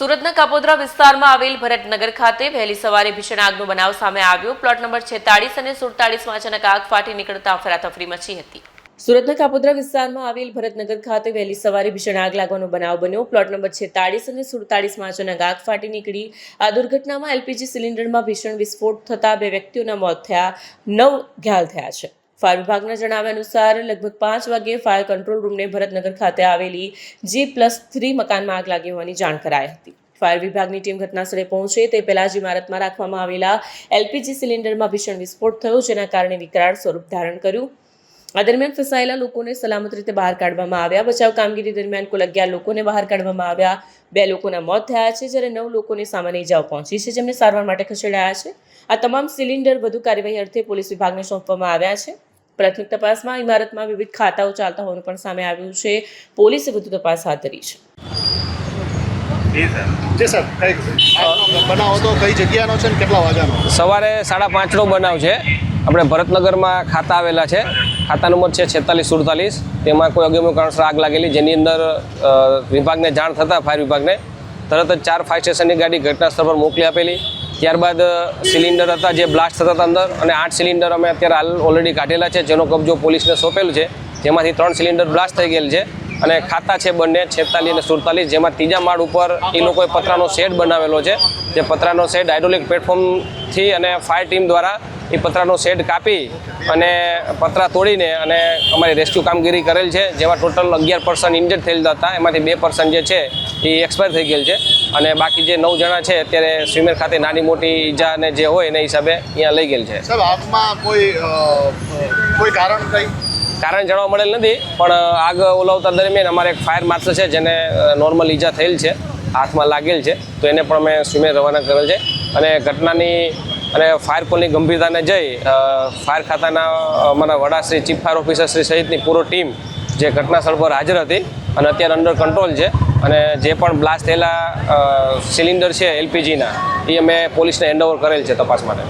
સુરતના કાપોદ્રા વિસ્તારમાં આવેલ ભરતનગર ખાતે વહેલી સવારે ભીષણ આગનો બનાવ સામે આવ્યો। પ્લોટ નંબર 46 અને 47માં અચાનક આગ ફાટી નીકળતા અફરાતફરી મચી હતી। સુરતના કાપોદ્રા વિસ્તારમાં આવેલ ભરતનગર ખાતે વહેલી સવારે ભીષણ આગ લાગવાનો બનાવ બન્યો। પ્લોટ નંબર 46 અને 47માં અચાનક આગ ફાટી નીકળી। આ દુર્ઘટનામાં એલપીજી સિલિન્ડરમાં ભીષણ વિસ્ફોટ થતા 2 વ્યક્તિઓના મોત થયા, 9 ઘાયલ થયા છે। ફાયર વિભાગના જણાવ્યા અનુસાર લગભગ 5 વાગ્યે ફાયર કંટ્રોલ રૂમને ભરતનગર ખાતે આવેલી G+3 મકાનમાં આગ લાગી હોવાની જાણ કરાઈ હતી। ફાયર વિભાગની ટીમ ઘટનાસ્થળે પહોંચે તે પહેલા જ ઇમારતમાં રાખવામાં આવેલા એલપીજી સિલિન્ડરમાં ભીષણ વિસ્ફોટ થયો, જેના કારણે વિકરાળ સ્વરૂપ ધારણ કર્યું। આ દરમિયાન ફસાયેલા લોકોને સલામત રીતે બહાર કાઢવામાં આવ્યા। બચાવ કામગીરી દરમિયાન કુલ 11 લોકોને બહાર કાઢવામાં આવ્યા। 2 લોકોના મોત થયા છે, જ્યારે 9 લોકોને સામાન્ય ઇજાઓ પહોંચી છે, જેમને સારવાર માટે ખસેડાયા છે। આ તમામ સિલિન્ડર વધુ કાર્યવાહી અર્થે પોલીસ વિભાગને સોંપવામાં આવ્યા છે। પ્રાથમિક તપાસમાં ઇમારતમાં વિવિધ ખાતાઓ ચાલતા હોવાનું પણ સામે આવ્યું છે। પોલીસે વધુ તપાસ હાથ ધરી છે। બનાવ હતો કઈ જગ્યાનો છે ને કેટલા વાગ્યાનો? સવારે 5:30નો બનાવ છે। આપણે ભરતનગરમાં ખાતા આવેલા છે, ખાતા નંબર છે 46-47। તેમાં કોઈ અગમ્ય કારણસર આગ લાગેલી, જેની અંદર વિભાગને જાણ થતાં ફાયર વિભાગને તરત જ 4 ફાયર સ્ટેશનની ગાડી ઘટના સ્થળ પર મોકલી આપેલી। ત્યારબાદ સિલિન્ડર હતા જે બ્લાસ્ટ થતા હતા અંદર, અને 8 સિલિન્ડર અમે અત્યારે હાલ ઓલરેડી કાઢેલા છે, જેનો કબજો પોલીસને સોંપેલું છે, જેમાંથી 3 સિલિન્ડર બ્લાસ્ટ થઈ ગયેલ છે। અને ખાતા છે બંને 46 અને 47, જેમાં ત્રીજા માળ ઉપર એ લોકોએ પતરાનો શેડ બનાવેલો છે। જે પતરાનો શેડ હાઇડ્રોલિક પ્લેટફોર્મથી અને ફાયર ટીમ દ્વારા એ પતરાનો શેડ કાપી અને પતરા તોડીને અને અમારી રેસ્ક્યુ કામગીરી કરેલ છે, જેમાં ટોટલ 11 પર્સન ઇન્જર્ડ થયેલા હતા। એમાંથી 2 પર્સન જે છે એ એક્સપાયર થઈ ગયેલ છે, અને બાકી જે 9 જણા છે અત્યારે સ્વિમેર ખાતે નાની મોટી ઈજા અને જે હોય એના હિસાબે અહીંયા લઈ ગયેલ છે। સાહેબ, આગમાં કોઈ કારણ જાણવા મળેલ નથી, પણ આગ ઓલાવતા દરમિયાન અમારે એક ફાયર માર્શલ છે જેને નોર્મલ ઈજા થયેલ છે, હાથમાં લાગેલ છે, તો એને પણ અમે સ્વિમેર રવાના કરેલ છે। અને ઘટનાની અને ફાયર કોલની ગંભીરતાને જઈ ફાયર ખાતાના અમારા વડાશ્રી, ચીફ ફાયર ઓફિસર શ્રી સહિતની પૂરો ટીમ જે ઘટના સ્થળ પર હાજર હતી અને અત્યારે અંડર કંટ્રોલ છે। અને જે પણ બ્લાસ્ટ થયેલા સિલિન્ડર છે એલપીજીના, એ અમે પોલીસને હેન્ડઓવર કરેલ છે તપાસ માટે।